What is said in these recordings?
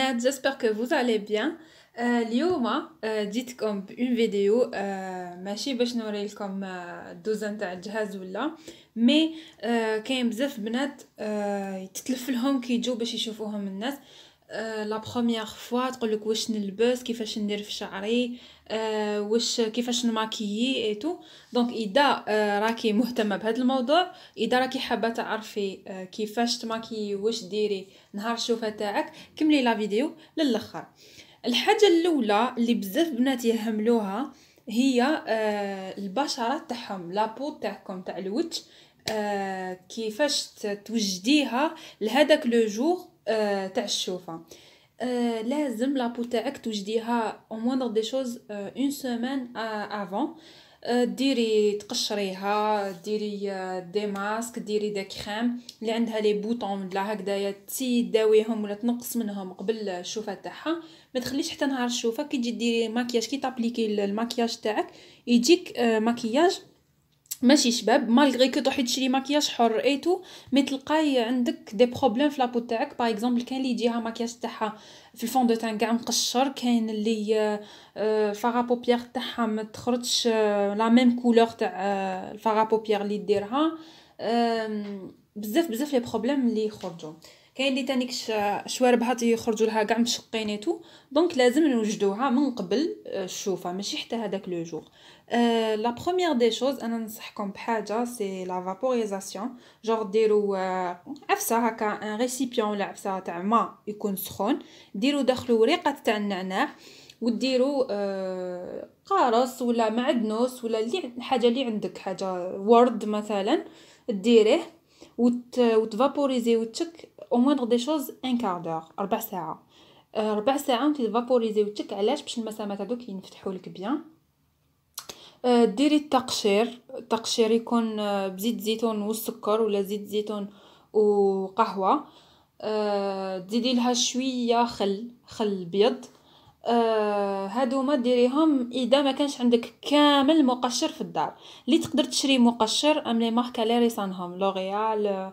البنات j'espère que vous allez bien. اليوم جيتكم بون فيديو ماشي باش نوري لكم الدوزه نتاع الجهاز ولا مي كاين بزاف بنات يتتلف لهم كي يجوا باش يشوفوهم الناس. لا بروميير فوا تقولك واش نلبس كيفاش ندير في شعري واش كيفاش نماكيي ايتو. دونك اذا راكي مهتمه بهذا الموضوع، اذا راكي حابه تعرفي كيفاش تماكيي واش ديري نهار الشوفه تاعك، كملي لا فيديو للاخر. الحاجه الاولى اللي بزاف بنات يهملوها هي البشره تاعهم، لابو تاعكم تاع الوجه، كيفاش توجديها لهداك لو جور تاع الشوفه. لازم لابو تاعك توجديها او موندر دي شوز اون سيمين افون. ديري تقشريها، ديري دي ماسك، ديري دي كريم اللي عندها لي بوطون ولا هكذايا، تداويهم ولا تنقص منهم قبل الشوفه تاعها. ما تخليش حتى نهار الشوفه كي تجي ديري ماكياج، كي تابليكي الماكياج تاعك يجيك ماكياج ماشي شباب، مالغري كو تروحي تشري ماكياج حر ايتو مي تلقاي عندك دي بروبليم في لابو تاعك. باغ اكزومبل كاين اللي يجيها ماكياج تاعها في الفون دو تان كاع مقشر، كاين اللي الفاغا بوبيير تاعها ما تخرجش لا ميم كولور تاع الفاغا بوبيير اللي ديرها. بزاف لي بروبليم اللي يخرجوا. كاين اللي تانيك شواربها يخرجوا لها كاع مشقينيتو، دونك لازم نوجدوها من قبل الشوفه ماشي حتى هذاك لو جور. لا بروميير دي شوز انا ننصحكم بحاجه سي لا فابوريزاسيون. جور ديروا عفسه هكا ان ريسيبيون ولا عفسه تاع ما يكون سخون، ديروا داخلو وريقه تاع النعناع وديروا قارص ولا معدنوس ولا اللي حاجه اللي عندك، حاجه ورد مثلا ديريه وتفابوريزي وتشك او موندر دي شوز ان كاردور، ربع ساعه. ربع ساعه وتفابوريزي وتشك. علاش؟ باش المسامات هذوك ينفتحوا لك بيان. ديري التقشير يكون بزيت زيتون والسكر ولا زيت زيتون وقهوه. تزيدي لها شويه خل ابيض. هادوما ديريهم اذا ما كانش عندك كامل مقشر في الدار. اللي تقدر تشري مقشر ام لي مارك على ريسانهم لوريال،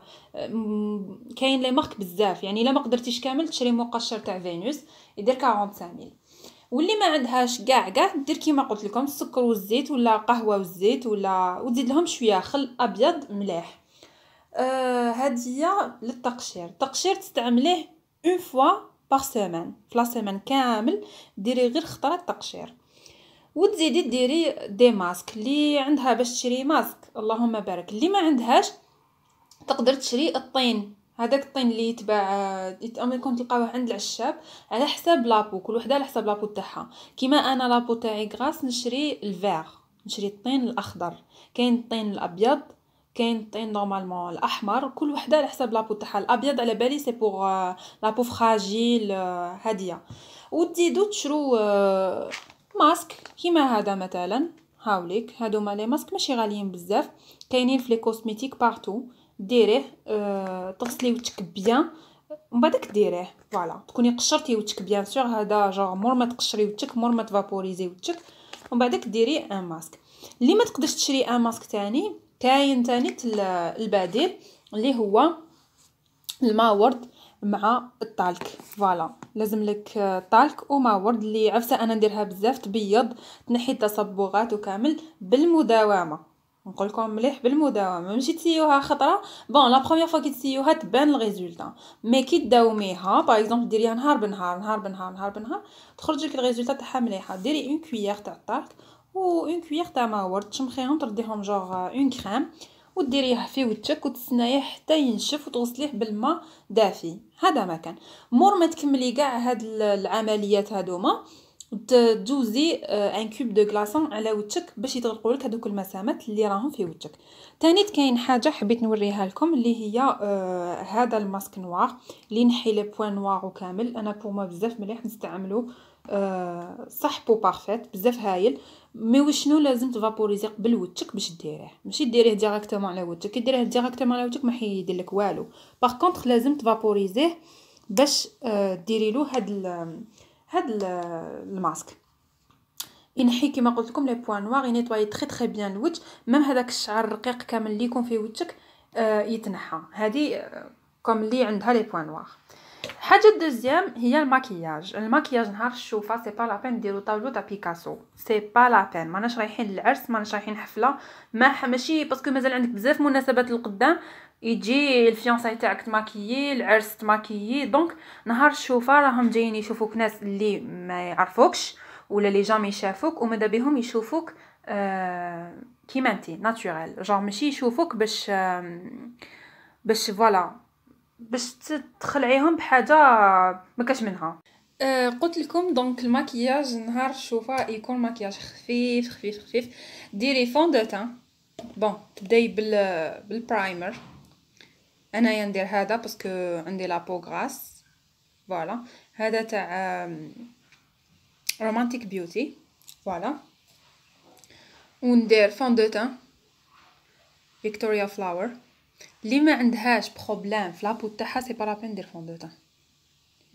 كاين لي مارك بزاف. يعني الا ما قدرتيش كامل تشري مقشر تاع فينوس يدير 45000. واللي ما عندهاش كاع دير كيما قلت لكم السكر والزيت ولا قهوه والزيت ولا وتزيد لهم شويه خل ابيض مليح. هاديه للتقشير. التقشير تستعمليه اون فوا بار سيمين، في لا سيمين كامل ديري غير خطره تقشير. وتزيدي ديري دي ماسك. اللي عندها باش تشري ماسك اللهم بارك، اللي ما عندهاش تقدر تشري الطين. هذاك الطين اللي يتباع يكون تلقاوه عند العشاب على حساب لابو، كل وحده على حساب لابو تاعها. كيما انا لابو تاعي غراس نشري الفيغ، نشري الطين الاخضر. كاين الطين الابيض، كاين الطين نورمالمون الاحمر، كل وحده على حساب لابو تاعها. الابيض على بالي سي بور لابو فراجيل هاديه. وتزيدوا تشرو ماسك كيما هذا مثلا. هاوليك هادوما لي ماسك ماشي غاليين بزاف، كاينين في لي كوسميتيك بارتو. ديريه تغسلي وجهك بيان ومن بعدك ديريه فوالا. تكوني قشرتي وجهك بيان سور، هذا جور مور ما تقشري وجهك مور ما تفابوريزي وجهك ومن بعدك ديري ان ماسك. اللي ما تقدرش تشري ان ماسك تاني، كاين تاني البديل اللي هو الماء ورد مع الطالك. فوالا لازم لك طالك وماء ورد. اللي عفسه انا نديرها بزاف تبيض، تنحي التصبغات وكامل بالمداومه. نقول لكم مليح بالمداومه، ماشي تسيوها خطره. بون لا بروميير فوا كي تسيوها تبان الريزولطا، مي كي تداوميها باغ اكزومبل ديريها نهار بنهار تخرج لك الريزولطا تاعها مليحه. ديري اون كويير تاع الطالك و اون كويير تاع ماء ورد، تشمخيهم ترديهم جوغ اون كريم وديريه في وجهك وتستنايه حتى ينشف وتغسليه بالماء دافي. هذا ما كان مور ما تكملي كاع هاد العمليات هادوما تجوزي ان كوب دو غلاصون على وجهك باش يتغلقوا لك هذوك المسامات اللي راهم في وجهك. تاني كاين حاجه حبيت نوريها لكم اللي هي هذا الماسك نوار اللي ينحي لي بوين نوار وكامل. انا بوما بزاف مليح نستعملو، صح بو بارفيت بزاف هايل. مي وشنو لازم تفابوريزي قبل وجهك باش ديريه، ماشي ديريه ديريكتومون على وجهك. كي ديريه ديريكتومون على وجهك ما حيدير لك والو. باغ كونطخ لازم تفابوريزيه باش ديري له هاد الماسك. ينحي كيما قلت لكم لي بوين نوار، ينيطواي تري بيان الوجه. ميم هذاك الشعر الرقيق كامل اللي يكون في وجهك يتنحى. هذه كوم اللي عندها لي بوين نوار. حاجه دوزيام هي الماكياج نهار الشوفه سي با لا بين نديرو طابلو تاع بيكاسو، سي با لا بين. ماناش رايحين للعرس، ماناش رايحين حفله، ماشي باسكو مازال عندك بزاف مناسبات القدام يجي الفيونساي تاعك تماكيي، العرس تماكيي. دونك نهار الشوفه راهم جايين يشوفوك ناس اللي ما يعرفوكش ولا لي جامي شافوك وماذا بهم يشوفوك كيما انتي ناتوريل، جون ماشي يشوفوك باش فوالا باش تخلعيهم بحاجه ما كاش منها. قلت لكم دونك الماكياج نهار الشوفه يكون ماكياج خفيف خفيف خفيف. ديري فون دو تان، بون تبداي بالبرايمر. انايا ندير هذا باسكو عندي لابو غراس، فوالا هذا تاع رومانتيك بيوتي، فوالا. وندير فون دو تان فيكتوريا فلاور. اللي ما عندهاش بروبليم في لابو تاعها سي با لا بين دير فون دو تان.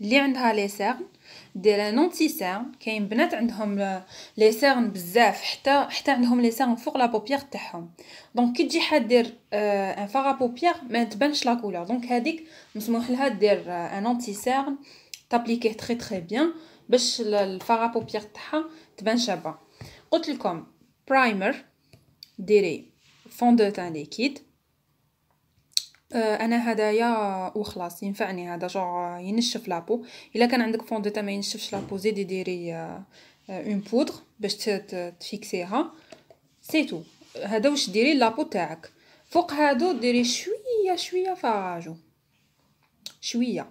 اللي عندها لي سيرن دير نونتي سيرن. كاين بنات عندهم لي سيرن بزاف، حتى عندهم لي سيرن فوق لا بوبيير تاعهم، دونك كي تجي حدير ان فار بوبيير ما تبانش لا كولور، دونك هذيك مسموح لها دير ان نونتي سيرن تابليكيه تري تري بيان باش الفار بوبيير تاعها تبان شابه. قلت لكم برايمر، ديري فون دو تان ليكيد. انا هدايا وخلاص ينفعني هذا جور ينشف لابو. الا كان عندك فون دو تان ما ينشفش لابو زيدي ديري اون بودر باش تفيكسيها، سي تو. هذا واش ديري لابو تاعك. فوق هادو ديري شويه فاراجو، شويه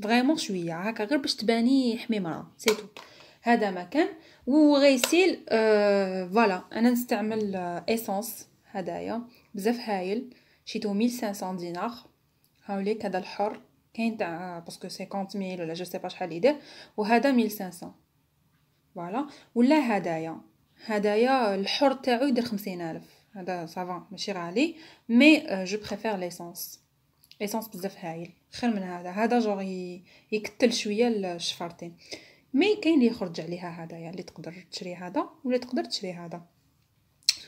فريمون شويه هكا غير باش تباني حميمره، سي تو. هذا مكان وغيسيل فوالا. انا نستعمل ايسونس هدايا بزاف هايل، شيتو 1500 دينار. هاوليك هذا الحر كاين تاع باسكو 50000 ولا جو سي با شحال يدير، وهذا 1500 فوالا. ولا هدايا الحر تاعو يدير 50000. هذا صافا ماشي غالي، مي جو بريفير ليسونس. ايسونس بزاف هايل خير من هذا جوغ يكتل شويه الشفرتين. مي كاين اللي يخرج عليها هدايا اللي تقدر تشري هذا ولا تقدر تشري هذا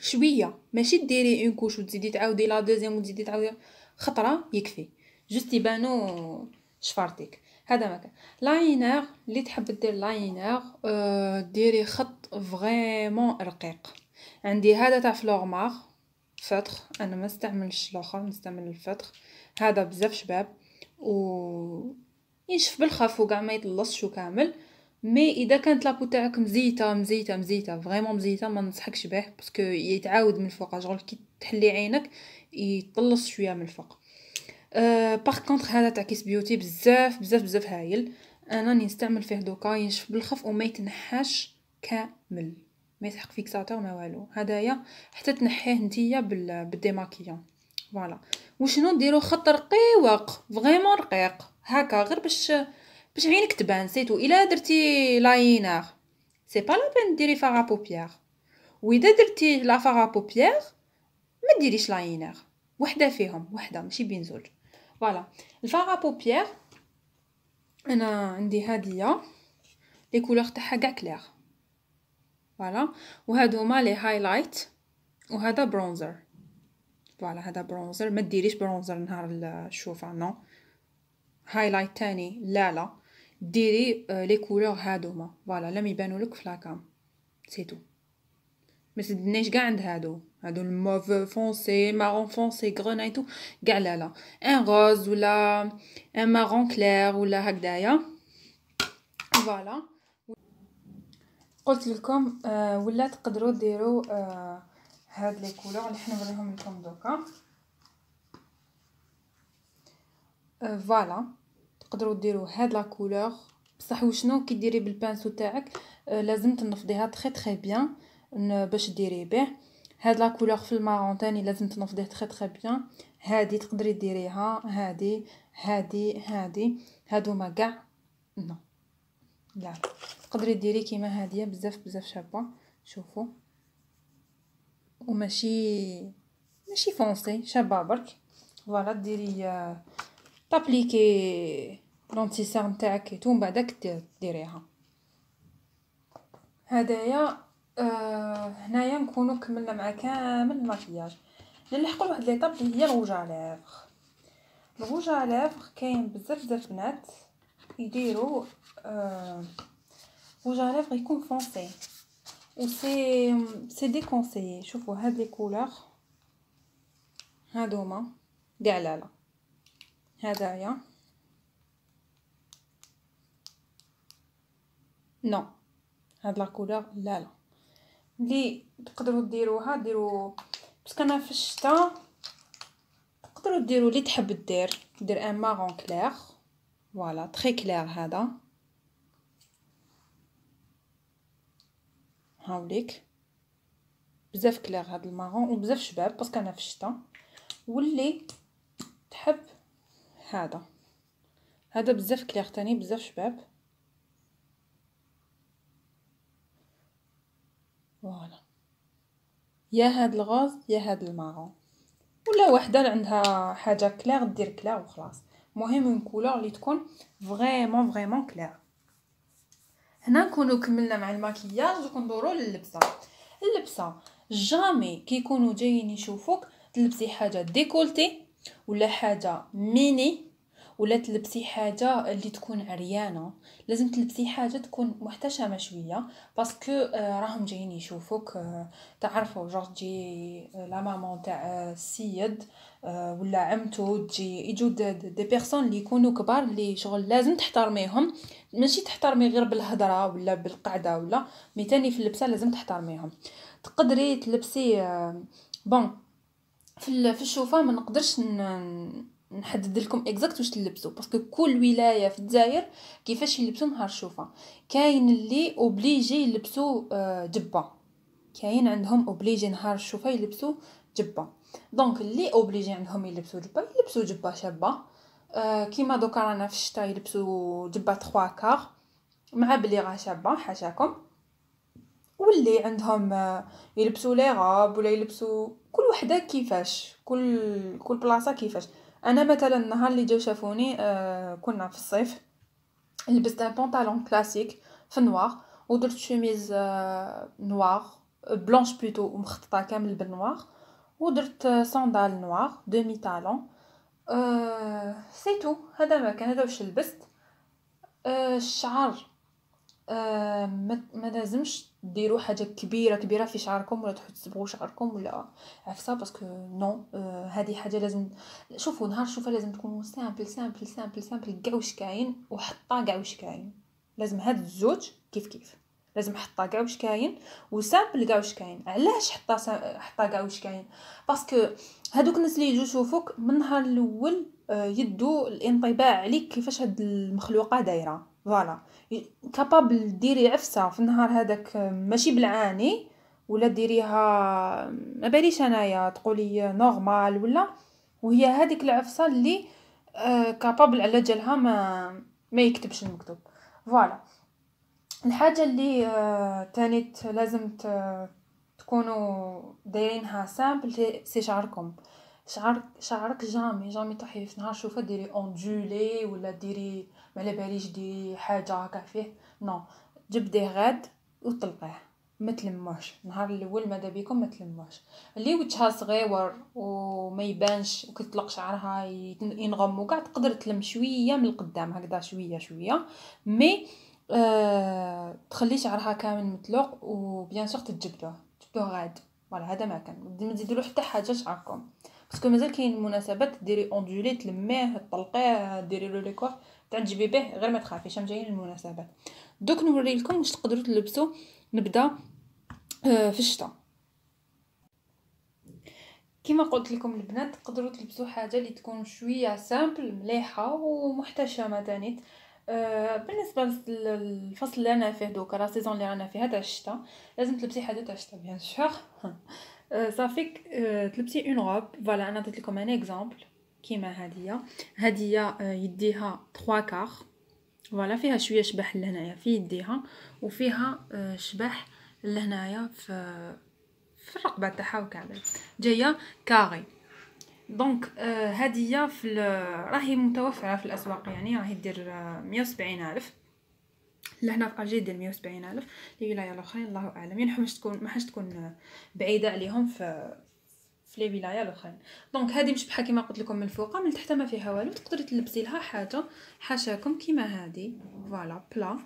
شويه، ماشي ديري اون كوش وتزيدي تعاودي لا دوزيام وتزيدي تعاودي خطره يكفي جوست يبانو شفرتك. هذا مكان لاينر. اللي تحب دير لاينر ديري خط فريمون رقيق. عندي هذا تاع فلورمار فتخ، انا ما استعملش الاخر نستعمل الفتخ. هذا بزاف شباب و ينشف بالخف وكاع ما يطلصش كامل. مي اذا كانت لابو تاعك مزيته فريمون مزيته ما ننصحكش به باسكو يتعاود من الفوق شغل كي تحلي عينك يطلص شويه من الفوق. باغ كونطخ هذا تاع كيس بيوتي بزاف هايل. انا نستعمل فيه دوكا ينشف بالخف وما يتنحاش كامل، ما يسحق فيكساتور ما والو. هدايا حتى تنحيه نتيا بالديماكيون فوالا. وشنو ديرو خط رقيق فريمون رقيق هكا غير باش عينك تبان سيتو. الا درتي لاينر سي با لا بين ديري فارا بوبيير، واذا درتي لا فارا بوبيير ما ديريش لاينر، وحده فيهم وحده ماشي بين زوج فوالا. الفارا بوبيير انا عندي هاديه لي كولور تاعها كاع كلير فوالا، وهادو هما لي هايلايت وهذا برونزر فوالا. هذا برونزر، ما ديريش برونزر نهار الشوفه نو. هايلايت تاني لا ديري لي كولور هادوما فوالا لم يبانوا لك في لاكام سي تو. ما تدنيش كاع عند هادو الموف فونسي مارون فونسي غرينايتو كاع لا ان روز ولا ان مارون كلير ولا هكذايا فوالا. قلت لكم ولا تقدروا ديروا هاد لي كولور اللي حنا نوريهم لكم دوكا فوالا. تقدروا ديروا هاد لا كولور بصح وشنو كي ديري بالبانسو تاعك لازم تنفضيها تري تري بيان باش ديري به. هاد لا كولور في المارون تاني لازم تنفضيه تري تري بيان. هادي تقدري ديريها هادي هادوما كاع نو لا تقدري ديري كيما هاديه بزاف شابه شوفوا. ماشي فونسي شابه برك فوالا. ديري تابليكي لونتي سيرم تاعك تو من بعدك ديريها. هدايا هنايا نكونوا كملنا مع كامل الماكياج. نلحقوا لواحد ليطاب اللي هي الروج على لافغ. الغوج على لافغ كاين بزاف بنات يديروا غوج على لافغ يكون فونسي و سي ديكونسيي. شوفوا هاد لي كولور هادوما كاع لا هدايا نو، هاد لا كولور لا اللي تقدروا ديروها ديروا باسكو انا في الشتا تقدروا ديروا اللي تحب دير ان مارون كلير فوالا تري كلير. هذا هاوليك بزاف كلير هاد المارون وبزاف شباب باسكو انا في الشتا. واللي تحب هذا بزاف كلير تاني بزاف شباب فوالا. يا هاد الغاز يا هاد المارون ولا وحده عندها حاجه كلير دير كلير وخلاص. مهم اون كولور اللي تكون فريمون كلير. هنا نكونوا كملنا مع الماكياج وكندوروا لللبسه. اللبسه جامي كيكونوا جايين يشوفوك تلبسي حاجه ديكولتي ولا حاجه ميني ولا تلبسي حاجه اللي تكون عريانه. لازم تلبسي حاجه تكون محتشمه شويه باسكو راهم جايين يشوفوك. تعرفوا جوج تجي لا مامون تاع السيد ولا عمتو تجي يجوا دي بيرسون اللي يكونوا كبار اللي شغل لازم تحترميهم. ماشي تحترمي غير بالهضره ولا بالقعده ولا مي تاني في اللبسه لازم تحترميهم. تقدري تلبسي بون في الشوفه ما نقدرش نحدد لكم اكزاكت واش تلبسوا باسكو كل ولايه في الجزائر كيفاش يلبسوا نهار الشوفه. كاين اللي اوبليجي يلبسوا جبه، كاين عندهم اوبليجي نهار الشوفه يلبسوا جبه. دونك اللي اوبليجي عندهم يلبسوا جبه شابه. كيما دوكا رانا في الشتا يلبسوا جبه 3 كار مع بليغه شابه حاشاكم. واللي عندهم يلبسوا لي غاب ولا يلبسوا كل وحده كيفاش كل بلاصه كيفاش. انا مثلا النهار اللي جاو شافوني كنا في الصيف لبست ان بونطالون كلاسيك في نوار ودرت شوميز نوار بلونش بلوتو مخططه كامل بالنوار ودرت صندال نوار دومي طالون سي تو. هذا ما كان، هذا واش لبست. الشعر ما لازمش ديروا حاجه كبيره في شعركم ولا تحسبوا شعركم ولا عفسه باسكو نو. هذه حاجه لازم شوفوا نهار شوفه لازم تكونوا سامبل كاع واش كاين وحطا كاع واش كاين. لازم هاد الزوج كيف لازم حطا كاع واش كاين وسامبل كاع واش كاين. علاش حطا كاع واش كاين؟ باسكو هادوك الناس اللي يجوا يشوفوك من النهار الاول يدوا الانطباع عليك كيفاش هاد المخلوقه دايره فوالا. كابابل ديري عفسه في النهار هذاك ماشي بالعاني ولا ديريها ما باليش انايا تقولي نورمال ولا وهي هذيك العفسه اللي كابابل على جالها ما يكتبش المكتوب فوالا. الحاجه اللي تاني لازم تكونوا دايرينها سامبل سي شعركم. شعرك جامي طيحي في نهار شوفه ديري اونجولي ولا ديري ما على باليش ديري حاجه هكا فيه نو. جبديه غاد وطلقيه ما تلموش نهار الاول ماذا بيكم ما تلموش. اللي وجهها صغيور وما يبانش وكتطلق شعرها ينغم وكاع تقدر تلم شويه من القدام هكذا شويه مي تخلي شعرها كامل مطلوق وبيان سور تجبدوه غاد فوالا. هذا ما كان ما تزيدوا حتى حاجه شعركم باسكو مازال كاين مناسبات ديري اونجولي تلميه تطلقيه ديري له ليكور تعجبي به غير ما تخافيش جايين المناسبات. دوك نوري لكم واش تقدروا تلبسوا. نبدا في الشتاء كما قلت لكم البنات تقدروا تلبسوا حاجه اللي تكون شويه سامبل مليحه ومحتشمه تانيت. بالنسبه للفصل اللي انا فيه دوكا لا سيزون اللي رانا فيها تاع الشتاء لازم تلبسي حاجه تاع الشتاء بيان سور. صافيك تلبسي اون روب فوالا. انا عطيت لكم ان اكزامبل كيما هديه يديها 3 كار فوالا فيها شويه شبح لهنايا في يديها وفيها شبح لهنايا في الرقبه تاعها وكامل جايه كاري. دونك هديه راهي متوفره في الاسواق يعني راهي دير 170,000 لهنا في الجي دير 170,000 الولايه الاخرين الله اعلم. يعني ما حاش تكون بعيده عليهم في في لي ولايه الاخرين. دونك هذه مش بحال كيما قلت لكم من الفوق، من تحت ما فيها والو، تقدري تلبسي لها حاجه حاشاكم كيما هذه. فوالا بلا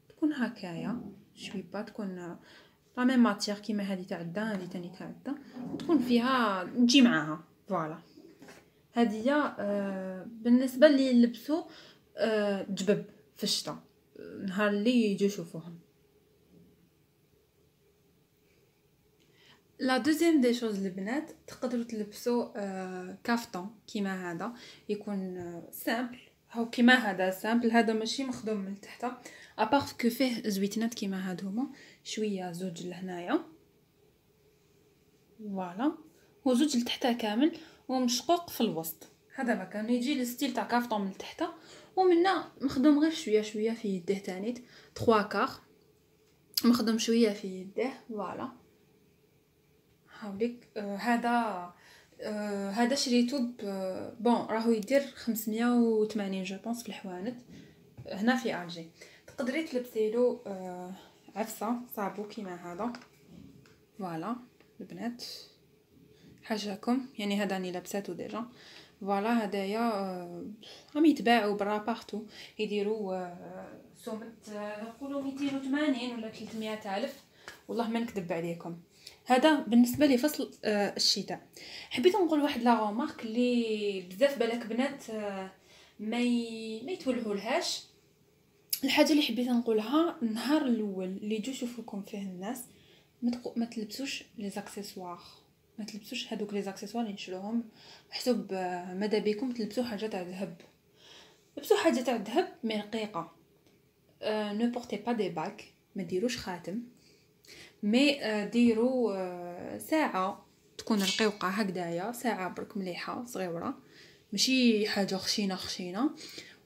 تكون هكايا شويبه، تكون لا ميم ماتيير كيما هذه تاع الدا، هذه ثاني تاع الدا، تكون فيها تجي معاها. فوالا هذه بالنسبه اللي يلبسوا جبب في الشتاء نهار اللي يجوا يشوفوهم. لا دوزيام دي شوز البنات، تقدروا تلبسوا كافتون كيما هذا، يكون سامبل، هاو كيما هذا سامبل، هذا ماشي مخدوم من تحت ابار كو فيه زويتنات كيما هاد هما، شويه زوج لهنايا فوالا، هو زوج لتحت كامل ومشقوق في الوسط. هذا ما كان يجي الستيل تاع كافتون من تحت، ومنا مخدوم غير شويه شويه في يديه تانيت 3 كار مخدوم شويه في يديه. فوالا هاوليك هذا شريته بون راهو يدير 580 جو بونس في الحوانت هنا في الجي. تقدري تلبسي له عفسه صابو كيما هذا. فوالا البنات حاجاكم، يعني هذا راني لابساتو ديجا. فوالا هدايا راهم يتباعوا برا بارتو، يديروا سومت نقولوا 280 ولا 300 الف، والله ما نكذب عليكم. هذا بالنسبه لي فصل الشتاء. حبيت نقول واحد لا غومارك اللي بزاف بالك بنات ما يتولهولهاش. الحاجه اللي حبيت نقولها النهار الاول اللي يجوا يشوفوكم فيه الناس، ما تلبسوش لي زاكسيسوار، ما تلبسوش هذوك لي زاكسيسوار اللي نشروهم محسوب ماذا بكم تلبسوا حاجه تاع ذهب. لبسوا حاجه تاع ذهب مي رقيقه. نو بورتي با دي باك، ما ديروش خاتم، مي ديروا ساعه تكون رقيقه هكذايا، ساعه برك مليحه صغيره، ماشي حاجه خشينه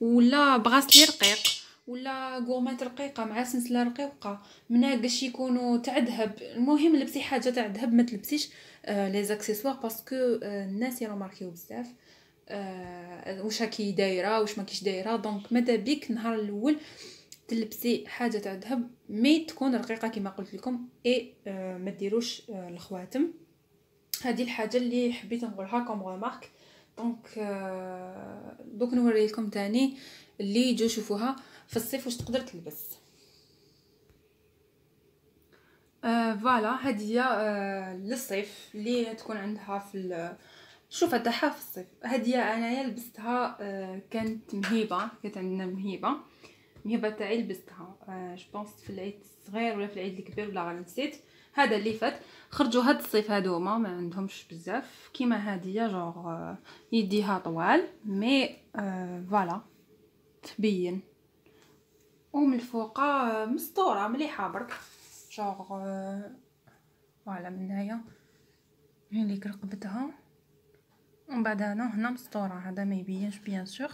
ولا بغاسلي رقيق ولا غورمات رقيقه مع سلسله رقيقه مناقش يكونوا تاع ذهب. المهم لبسي حاجه تاع ذهب، ما تلبسيش لي زاكسيسوار باسكو الناس يرماركيو بزاف واش راكي دايره واش ماكيش دايره. دونك ماذا بيك نهار الاول تلبسي حاجه تاع ذهب مي تكون رقيقه كما قلت لكم، اي ما ديروش الخواتم. هذه الحاجه اللي حبيت نقولها كوم ريمارك. دونك دوك نوري لكم تاني اللي يجوا يشوفوها في الصيف واش تقدر تلبس. فوالا هذه للصيف اللي تكون عندها في الشوفه تاعها في الصيف. هذه انايا لبستها كانت مهيبه، كانت عندنا مهيبه تاعي لبستها جو بونس في العيد الصغير ولا في العيد الكبير ولا غير نسيت. هذا اللي فات خرجوا هاد الصيف هادوما ما عندهمش بزاف كيما هاديه جوغ يديها طوال مي فوالا تبين، ومن الفوق مسطوره مليحه برك جوغ فوالا من هنايا هي رقبتها ومن بعد هنا مسطوره. هذا ما يبينش بيان سور.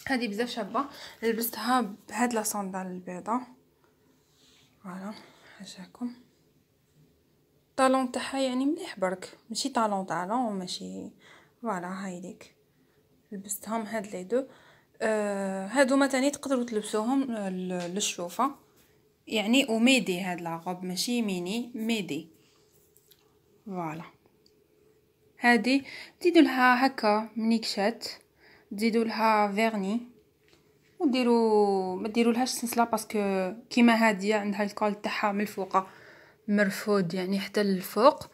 هذه بزاف شابه لبستها بهاد لا صندال البيضاء. فوالا حاجاكم طالون تاعها يعني مليح برك، ماشي طالون ماشي. فوالا هايليك لبستهم هاد لي دو. هادو تاني تقدروا تلبسوهم للشوفه يعني وميدي. هاد لاغوب ماشي ميني ميدي. فوالا هادي تزيدوا لها هكا منيكشات، تزيدوا لها فيرني وديروا ما ديروا لهاش سلسله باسكو كيما هاديه عندها الكول تاعها من الفوق مرفود يعني حتى للفوق.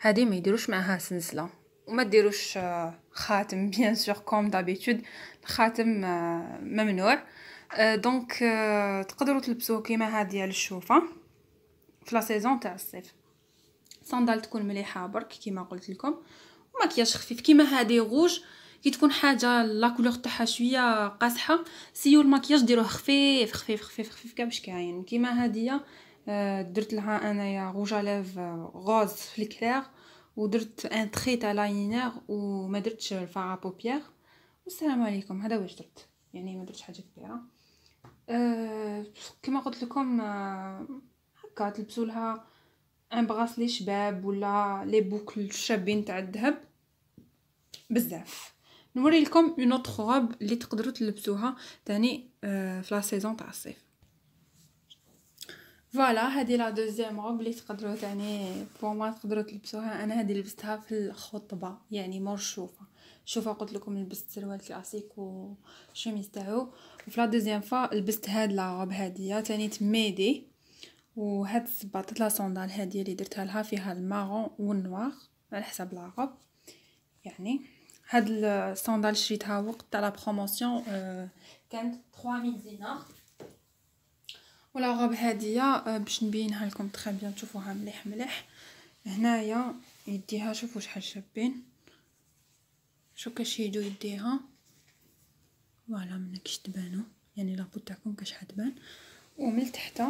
هذه ما يديروش معها سلسله وما ديروش خاتم بيان سور كوم دابيتود الخاتم ممنوع. دونك تقدروا تلبسوه كيما هاديه للشوفه في لا سيزون تاع الصيف. صندال تكون مليحه برك كيما قلت لكم، وماكياج خفيف كيما هذه غوج كي تكون حاجه لا كولور تاعها شويه قاصحه سيو الماكياج ديروه خفيف خفيف خفيف خفيف كاش كاين. كيما هذه درت لها انايا روج ليف غوز في الكلير ودرت ان تري تاع لاينر وما درتش الفارا بوبيير. والسلام عليكم هذا واش درت يعني ما درتش حاجه كبيره. كما قلت لكم هكا تلبسوا لها ان براسلي شباب ولا لي بوكل شابين تاع الذهب بزاف. نوري لكم اون اوتر روب اللي تقدروا تلبسوها تاني في لا سيزون تاع الصيف. فوالا هذه لا دوزيام روب اللي تقدروا تاني بوما تقدروا تلبسوها. انا هذه لبستها في الخطبه يعني مور الشوفه قلت لكم لبست سروال كلاسيك وشميز تاعو. وفي لا دوزيام فوا لبست هاد لا روب هاديه تاني تميدي، وهاد الصباطات لا صوندال هاديه اللي درتها لها فيها المارون والنوار على حسب لا روب. يعني هاد الصوندال شريتها وقت تاع لا بروموسيون كانت 3000 دينار. ولا غوب هاديه باش نبينها لكم تري بيان تشوفوها مليح مليح. هنايا يديها شوفوا شحال شابين، شو كيشيدو يديها فوالا من كيش تبانو يعني لابو تاعكم كاش حتبان. ومن تحت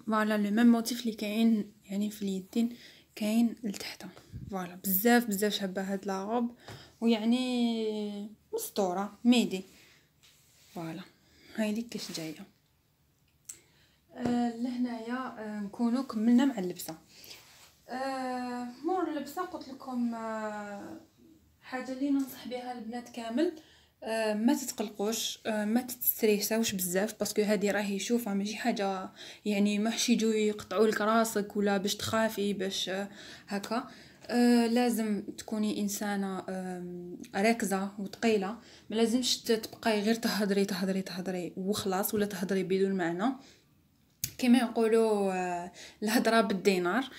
فوالا لو ميم موتيف اللي كاين يعني في اليدين كاين لتحت. فوالا بزاف بزاف شابه هاد لا روب ويعني مستوره ميدي. فوالا هاي لي كاش جايه. لهنايا نكونوا كملنا مع اللبسه. مور اللبسه قلت لكم حاجه اللي ننصح بها البنات كامل، ما تتقلقوش، ما تستريساوش بزاف باسكو هذه راهي شوفه ماشي حاجه يعني ماحش يجوا يقطعوا لك راسك ولا باش تخافي باش هكا. لازم تكوني انسانه راكزه وثقيله، ما لازمش تبقاي غير تهضري تهضري تهضري وخلاص ولا تهضري بدون معنى كما يقولوا الهضره بالدينار.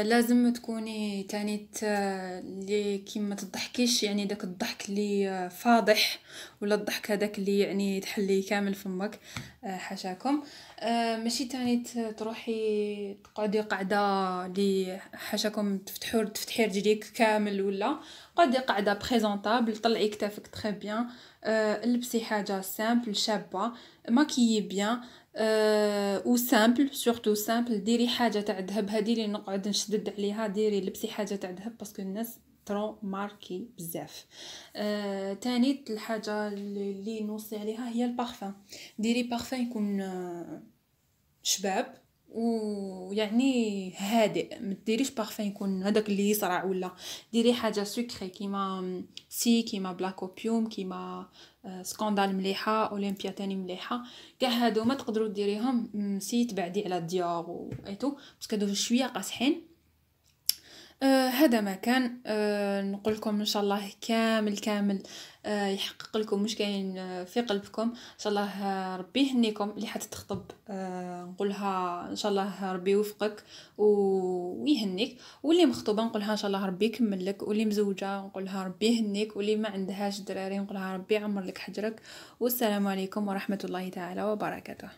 لازم تكوني تاني اللي كيما تضحكيش يعني داك الضحك اللي فاضح ولا الضحك هذاك اللي يعني تحلي كامل فمك. حاشاكم. ماشي تاني تروحي تقعدي قاعده اللي حاشاكم تفتحي رجليك كامل، ولا قعدي قاعده بريزونطابل طلعي كتافك تري بيان. لبسي حاجه سامبل شابه، ماكيي بيان و سامبل سورتو سامبل. ديري حاجه تاع ذهب، هذه اللي نقعد نشدد عليها، ديري لبسي حاجه تاع ذهب باسكو الناس ترو ماركي بزاف. تاني الحاجه اللي نوصي عليها هي البارفان. ديري بارفان يكون شباب ويعني هادئ، ما ديريش بارفان يكون هذاك اللي يصرع، ولا ديري حاجه سكري كيما كيما بلاك اوبيوم كيما سكوندال مليحه اولمبيا تاني مليحه. كاع هادو ما تقدروا ديريهم تبعدي على ديور وايتو باسكو هادو شويه قاصحين. هذا ما كان. نقول لكم ان شاء الله كامل كامل يحقق لكم مش كاين في قلبكم ان شاء الله. ربي يهنيكم اللي حتتخطب، نقولها ان شاء الله ربي يوفقك ويهنيك، واللي مخطوبه نقولها ان شاء الله ربي يكمل لك، واللي مزوجه نقولها ربي يهنيك، واللي ما عندهاش دراري نقولها ربي يعمر لك حجرك. والسلام عليكم ورحمه الله تعالى وبركاته.